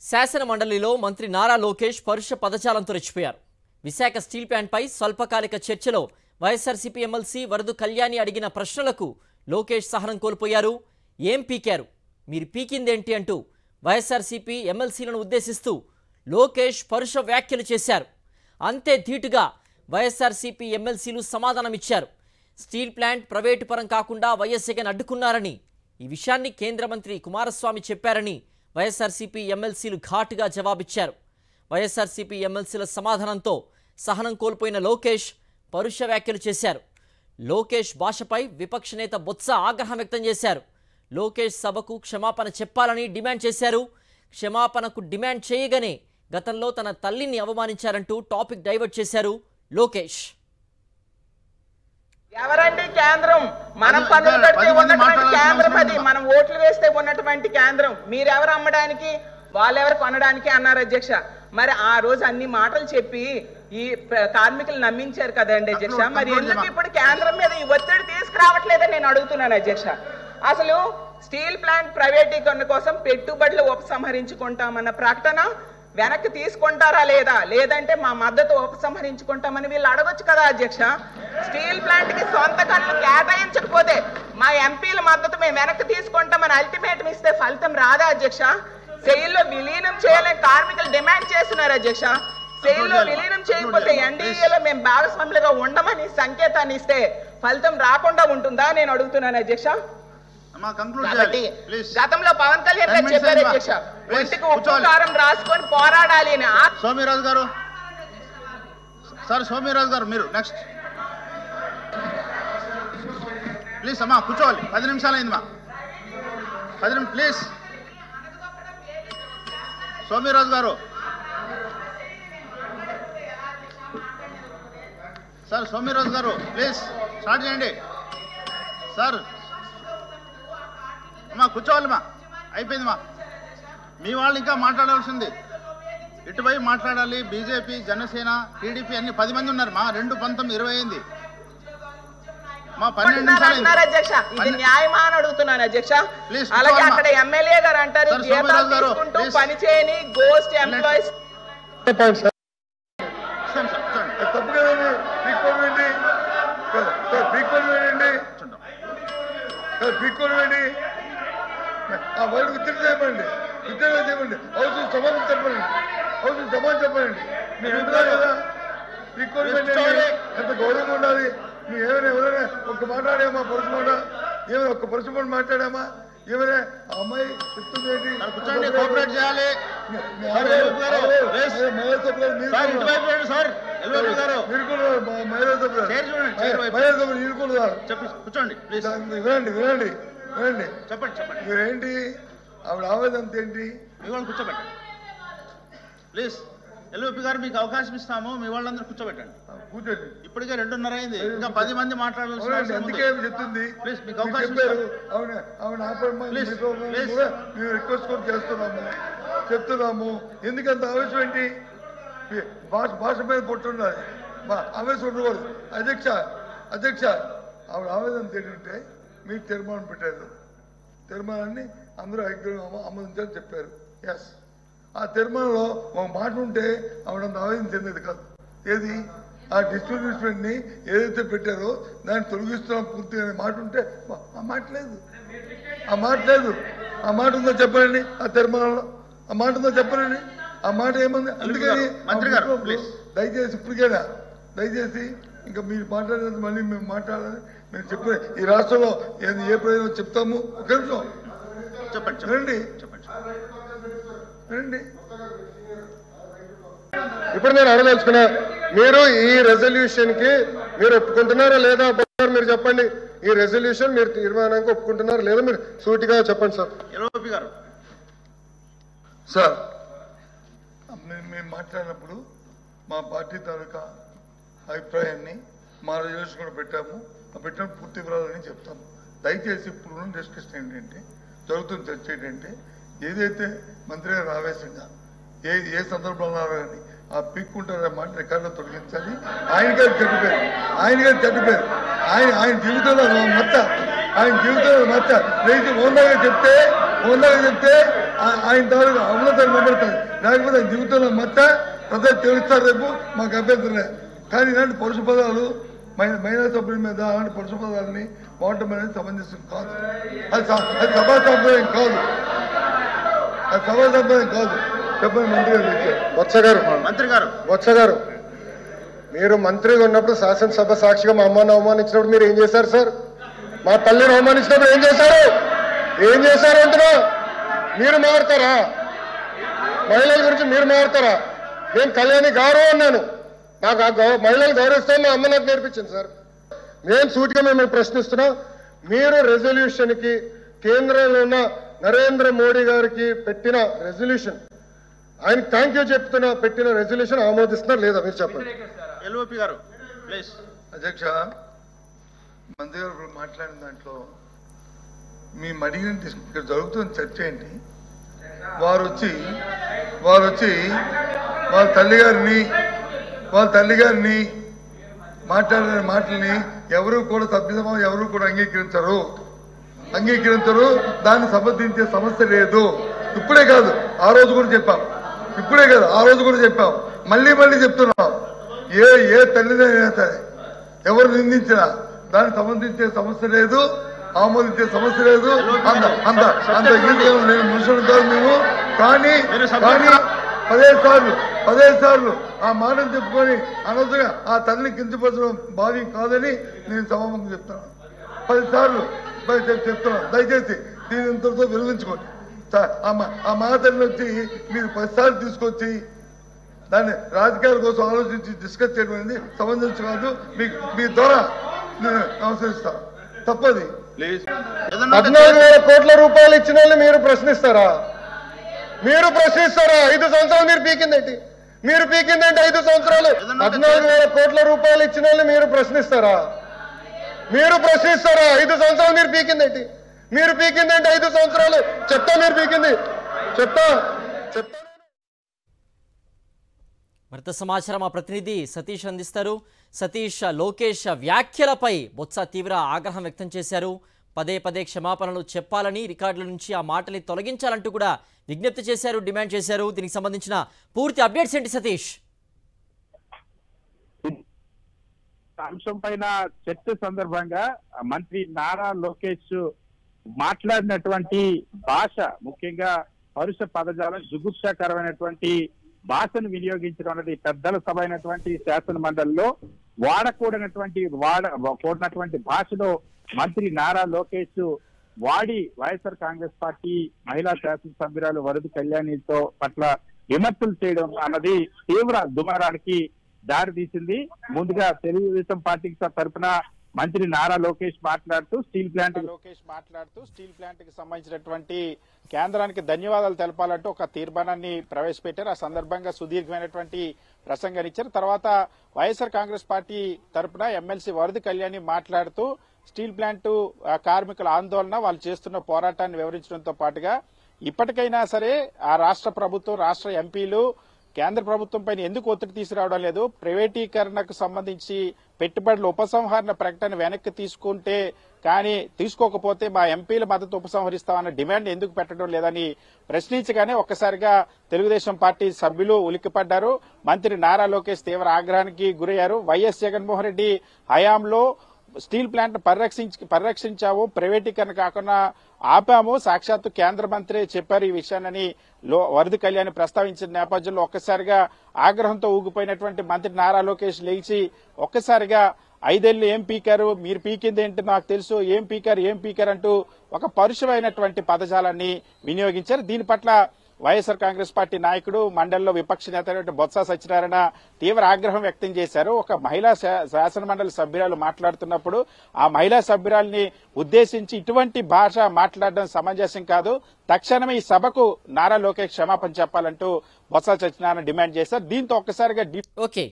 శాసన మండలిలో మంత్రి నారా లోకేష్ పరుష పదజాలంతో రెచ్చిపోయారు. విశాఖ స్టీల్ ప్లాంట్పై స్వల్పకాలిక చర్చలో వైఎస్ఆర్సీపీ ఎమ్మెల్సీ వరదు కళ్యాణి అడిగిన ప్రశ్నలకు లోకేష్ సహనం కోల్పోయారు. ఏం పీకారు, మీరు పీకిందేంటి అంటూ వైఎస్ఆర్సీపీ ఎమ్మెల్సీలను ఉద్దేశిస్తూ లోకేష్ పరుష వ్యాఖ్యలు చేశారు. అంతే ధీటుగా వైఎస్ఆర్సీపీ ఎమ్మెల్సీలు సమాధానమిచ్చారు. స్టీల్ ప్లాంట్ ప్రైవేటు పరం కాకుండా వైఎస్ఏని అడ్డుకున్నారని, ఈ విషయాన్ని కేంద్ర మంత్రి కుమారస్వామి చెప్పారని వైఎస్ఆర్సీపీ ఎమ్మెల్సీలు ఘాటుగా జవాబిచ్చారు. వైఎస్ఆర్సీపీ ఎమ్మెల్సీల సమాధానంతో సహనం కోల్పోయిన లోకేష్ పరుష వ్యాఖ్యలు చేశారు. లోకేష్ భాషపై విపక్ష నేత బొత్స ఆగ్రహం వ్యక్తం చేశారు. లోకేష్ సభకు క్షమాపణ చెప్పాలని డిమాండ్ చేశారు. క్షమాపణకు డిమాండ్ చేయగానే గతంలో తన తల్లిని అవమానించారంటూ టాపిక్ డైవర్ట్ చేశారు లోకేష్. ఎవరండి కేంద్రం? మనం పన్నులు కడితే ఉన్నటువంటి కేంద్రం అది, మనం ఓట్లు వేస్తే ఉన్నటువంటి కేంద్రం. మీరెవరు అమ్మడానికి, వాళ్ళెవరు కొనడానికి అన్నారు అధ్యక్ష. మరి ఆ రోజు అన్ని మాటలు చెప్పి ఈ కార్మికులు నమ్మించారు కదండి అధ్యక్ష. మరి ఎందుకు ఇప్పుడు కేంద్రం మీద ఈ ఒత్తిడి తీసుకురావట్లేదని నేను అడుగుతున్నాను అధ్యక్ష. అసలు స్టీల్ ప్లాంట్ ప్రైవేటీకరణ కోసం పెట్టుబడులు ఉపసంహరించుకుంటామన్న ప్రకటన వెనక్కి తీసుకుంటారా లేదా, లేదంటే మా మద్దతు ఉపసంహరించుకుంటామని వీళ్ళు అడగొచ్చు కదా అధ్యక్ష. స్టీల్ ప్లాంట్ కి సొంత కళ్ళు కేటాయించకపోతే మా ఎంపీల మద్దతు మేము వెనక్కి తీసుకుంటామని అల్టిమేటం ఇస్తే ఫలితం రాదా అధ్యక్ష? సెయిల్లో విలీనం చేయాలని కార్మికులు డిమాండ్ చేస్తున్నారు అధ్యక్ష. సెయిల్లో విలీనం చేయకపోతే ఎన్డీఏలో మేము భాగస్వాములుగా ఉండమని సంకేతాన్ని ఇస్తే ఫలితం రాకుండా ఉంటుందా నేను అడుగుతున్నాను అధ్యక్ష. గతంలో పవన్ కళ్యాణ్ గారు చెప్పారు అధ్యక్ష, ఒంటికి ఉప్పు కారం రాసుకొని పోరాడాలి అని. సోమిరాజు గారు, సార్ సోమిరాజు గారు మీరు నెక్స్ట్ ప్లీజ్. అమ్మా కూర్చోవాలి, 10 నిమిషాలు అయింది మా 10 నిమిషాలు ప్లీజ్. సోమిరాజు గారు, సార్ సోమిరాజు గారు ప్లీజ్ స్టార్ట్ చేయండి సార్. అమ్మా కూర్చోవాలిమా, అయిపోయిందిమా. మీ వాళ్ళు ఇంకా మాట్లాడాల్సింది, ఇటువైపు మాట్లాడాలి. బీజేపీ, జనసేన, టీడీపీ అన్ని 10 మంది ఉన్నారు మా. 2 19 20 అయింది మా. 12 నిమిషాలు అధ్యక్ష. ఇది న్యాయమా అని అడుగుతున్నాను అధ్యక్ష. అలాగే అక్కడ ఎమ్మెల్యే గారు అంటారు పని చేయని గోస్ట్ ఎంప్లాయీస్. చేయమండి, చేయమండి. అవసరం సమాధానం చెప్పండి, అవసరం సమాధానం చెప్పండి. మీరు ఉంటారు కదా, ఎంత గౌరవంగా ఉండాలి. మీరు ఏమైనా ఎవరైనా ఒక్క మాట్లాడామా, పరుసు మాట ఏమైనా ఒక్క పరుసు మాట మాట్లాడామా? ఏమైనా అమ్మాయి చెప్తుంది ఏంటి? కోఆపరేట్ చేయాలి. మీరు కూడా కూర్చోండి ప్లీజ్. వినండి వినండి వినండి. చెప్పండి చెప్పండి. మీరేంటి ఆవిడ ఆవేదన ఏంటి? మీ వాళ్ళు కూర్చోబెట్టండి ప్లీజ్. ఎల్ఓపి గారు మీకు అవకాశం ఇస్తాము, మీ వాళ్ళందరూ కూర్చోబెట్టండి. కూర్చోండి. ఇప్పటికే 2:30 అయింది, ఇంకా 10 మంది మాట్లాడాల్సి. అందుకే చెప్తుంది ప్లీజ్, మీకు అవకాశం అవును ఆవిడ మేము రిక్వెస్ట్ కూడా చెప్తున్నాము. ఎందుకంత ఆవేశం ఏంటి? భాష మీద పొట్టుండాలి, ఆవేశం ఉండకూడదు. అధ్యక్ష ఆవిడ ఆవేదన ఏంటంటే మీరు తీర్మానం పెట్టారు, తీర్మానాన్ని అందరూ ఆమోదించాలని చెప్పారు. ఎస్, ఆ తీర్మానంలో ఒక మాట ఉంటే ఆవిడంత ఆవేదన చెందేది కాదు. ఏది? ఆ డిస్ట్రిబ్యూషన్ని ఏదైతే పెట్టారో దాన్ని తొలగిస్తున్నాం పూర్తిగా అనే మాట ఉంటే ఆ మాట లేదు. ఆ మాట ఉందో చెప్పండి. ఆ తీర్మానంలో ఆ మాట ఉందో చెప్పండి. ఆ మాట ఏముంది? అందుకని దయచేసి ఇప్పటికైనా దయచేసి ఇంకా మీరు మాట్లాడేది మళ్ళీ మేము మాట్లాడాలని మేము చెప్పే ఈ రాష్ట్రంలో ఏ ప్రయోజనం చెప్తాము. ఒక నిమిషం చెప్పండి రండి. ఇప్పుడు నేను అడగదలుచుకున్నా, మీరు ఈ రెజల్యూషన్ కి మీరు ఒప్పుకుంటున్నారా లేదా? మీరు చెప్పండి, ఈ రెజల్యూషన్ మీరు తీర్మానానికి ఒప్పుకుంటున్నారా లేదా? మీరు సూటిగా చెప్పండి సార్. ఎల్ఓపి గారు. సార్, మేము మాట్లాడినప్పుడు మా పార్టీ తాలూకా అభిప్రాయాన్ని మా రెజల్యూషన్ కూడా పెట్టాము. పెట్టిన పూర్తి వివరాలని చెప్తాము. దయచేసి ఇప్పుడు డిస్కషన్ ఏంటంటే, జరుగుతున్న చర్చ ఏంటంటే, ఏదైతే మంత్రి గారు ఆవేశంగా ఏ సందర్భంలో కానీ ఆ పీక్కుంటారనే మాట రికార్డులో తొలగించాలి. ఆయన గారు చనిపోయారు. ఆయన జీవితంలో మచ్చ, రైతు ఓన్లాగా చెప్తే ఆయన తాలూకు అమలతను నిలబడతాయి. లేకపోతే ఆయన జీవితంలో మొత్తం ప్రజలు తెలుస్తారు. రేపు మాకు అభ్యంతరం లేదు. కానీ ఇలాంటి పరుష పదాలు మహిళా సభ్యుల మీద అలాంటి పరుష పదాలని వాడటం అనేది సమంజసం కాదు. అది సభా సంప్రదాయం కాదు. అది సభా సంప్రదాయం కాదు. చెప్పండి మంత్రి గారు. బొత్స గారు మీరు మంత్రిగా ఉన్నప్పుడు శాసనసభ సాక్షిగా మా అమ్మని అవమానించినప్పుడు మీరు ఏం చేశారు సార్? మా తల్లిని అవమానించినప్పుడు ఏం చేశారు? ఏం చేశారు అంటున్నా? మీరు మారుతారా? మహిళల గురించి మీరు మారుతారా? నేను కళ్యాణి గౌరవం అన్నాను. నాకు ఆ మహిళలు గౌరవిస్తాం మా అమ్మ నాకు నేర్పించింది సార్. మేము సూటిగా మేము ప్రశ్నిస్తున్నాం. మీరు రెజల్యూషన్కి కేంద్రంలో ఉన్న నరేంద్ర మోడీ గారికి పెట్టిన రెజల్యూషన్, ఆయన థ్యాంక్ యూ చెప్తున్నా, పెట్టిన రెజల్యూషన్ ఆమోదిస్తున్నారు లేదా మీరు చెప్పండి. ఎల్ఓపి గారు ప్లీజ్. అధ్యక్ష, మంత్రి గారు మాట్లాడిన దాంట్లో మేము అడిగిన ఇక్కడ జరుగుతున్న చర్చ ఏంటి? వారు వచ్చి వాళ్ళ తల్లి గారిని మాట్లాడిన మాటల్ని ఎవరు కూడా సభ్యసమాజం ఎవరు కూడా అంగీకరించరు. దాన్ని సమర్థించే సమస్య లేదు. ఇప్పుడే కాదు ఆ రోజు కూడా చెప్పాం. మళ్ళీ చెప్తున్నాం. ఏ తల్లిదైనా సరే ఎవరు నిందించినా దాన్ని సమర్థించే సమస్య లేదు, ఆమోదించే సమస్య లేదు. అంత నేను మనుషులు కాదు మేము. కానీ 10 సార్లు ఆ మాటను చెప్పుకొని అనవసరంగా ఆ తల్లిని కించపరచడం భావ్యం కాదని నేను సభాముఖంగా చెప్తున్నాను. 10 సార్లు చెప్తున్నాను. దయచేసి దీని ఇంతటితో విరమించుకోండి. ఆ మాటలను వచ్చి మీరు 10 సార్లు తీసుకొచ్చి దాన్ని రాజకీయాల కోసం ఆలోచించి డిస్కస్ చేయడం అనేది సమంజసం కాదు. మీ ద్వారా నేను నమస్కరిస్తాను. తప్పది. 14,000 కోట్ల రూపాయలు ఇచ్చిన వాళ్ళు మీరు ప్రశ్నిస్తారా? 5 సంవత్సరాలు మీరు పీకిందేంటి? 5 సంవత్సరాలు 14,000 కోట్ల రూపాయలు ఇచ్చిన వాళ్ళు మీరు ప్రశ్నిస్తారా? 5 సంవత్సరాలు మీరు పీకిందేంటి? 5 సంవత్సరాలు చెప్తా మీరు పీకింది చెప్తా. మరింత సమాచారం మా ప్రతినిధి సతీష్ అందిస్తారు. సతీష్, లోకేష్ వ్యాఖ్యలపై బొత్స తీవ్ర ఆగ్రహం వ్యక్తం చేశారు. పదే క్షమాపణలు చెప్పాలని, రికార్డుల నుంచి ఆ మాటని తొలగించాలంటూ కూడా విజ్ఞప్తి చేశారు, డిమాండ్ చేశారు. దీనికి సంబంధించిన పూర్తి అప్డేట్స్ ఏంటి సతీష్? అంశం పైన చర్చ సందర్భంగా మంత్రి నారా లోకేష్ మాట్లాడినటువంటి భాష, ముఖ్యంగా పరుష పదజాలం, జుగుప్సాకరమైనటువంటి భాషను వినియోగించడం అనేది పెద్దల సభ అయినటువంటి శాసన మండలిలో కూడినటువంటి భాషలో మంత్రి నారా లోకేష్ వాడి వైఎస్ఆర్ కాంగ్రెస్ పార్టీ మహిళా శాసనసభ్యురాలు వరద కళ్యాణితో పట్ల విమర్శలు చేయడం అన్నది తీవ్ర దుమారానికి దారితీసింది. ముందుగా తెలుగుదేశం పార్టీకి తరఫున మంత్రి నారా లోకేష్ మాట్లాడుతూ స్టీల్ ప్లాంట్ కి సంబంధించినటువంటి కేంద్రానికి ధన్యవాదాలు తెలపాలంటూ ఒక తీర్మానాన్ని ప్రవేశపెట్టారు. ఆ సందర్భంగా సుదీర్ఘమైనటువంటి ప్రసంగాన్నిచ్చారు. తర్వాత వైఎస్ఆర్ కాంగ్రెస్ పార్టీ తరఫున ఎమ్మెల్సీ వరద కళ్యాణి మాట్లాడుతూ స్టీల్ ప్లాంట్ కార్మికుల ఆందోళన, వాళ్ళు చేస్తున్న పోరాటాన్ని వివరించడంతో పాటుగా ఇప్పటికైనా సరే ఆ రాష్ట్ర ప్రభుత్వం, రాష్ట్ర ఎంపీలు కేంద్ర ప్రభుత్వం పైన ఎందుకు ఒత్తిడి తీసుకురావడం లేదు, ప్రైవేటీకరణకు సంబంధించి పెట్టుబడుల ఉపసంహరణ ప్రకటన వెనక్కి తీసుకోకపోతే మా ఎంపీల మద్దతు ఉపసంహరిస్తామన్న డిమాండ్ ఎందుకు పెట్టడం లేదని ప్రశ్నించగానే ఒక్కసారిగా తెలుగుదేశం పార్టీ సభ్యులు ఉలిక్కిపడ్డారు. మంత్రి నారా లోకేష్ తీవ్ర ఆగ్రహానికి గురయ్యారు. వైఎస్ జగన్మోహన్ రెడ్డి హయాంలో స్టీల్ ప్లాంట్ పరిరక్షించాము, ప్రైవేటీకరణ కాకుండా ఆపాము, సాక్షాత్తు కేంద్ర మంత్రి చెప్పారు ఈ విషయాన్ని వరద కళ్యాణ్ ప్రస్తావించిన నేపథ్యంలో ఒక్కసారిగా ఆగ్రహంతో ఊగిపోయినటువంటి మంత్రి నారా లోకేష్ లేచి ఒక్కసారిగా 5 ఏళ్లు ఏం పీకారు, మీరు పీకింది ఏంటి నాకు తెలుసు, ఏం పీకారు అంటూ ఒక పరుషమైనటువంటి పదజాలాన్ని వినియోగించారు. దీని పట్ల వైఎస్ఆర్ కాంగ్రెస్ పార్టీ నాయకుడు, మండలిలో విపక్ష నేత బొత్స సత్యనారాయణ తీవ్ర ఆగ్రహం వ్యక్తం చేశారు. ఒక మహిళా శాసన మండలి సభ్యురాలు మాట్లాడుతున్నప్పుడు ఆ మహిళా సభ్యురాల్ని ఉద్దేశించి ఇటువంటి భాష మాట్లాడడం సమంజసం కాదు, తక్షణమే ఈ సభకు నారా లోకేష్ క్షమాపణ చెప్పాలంటూ బొత్స సత్యనారాయణ డిమాండ్ చేశారు. దీంతో ఒక్కసారిగా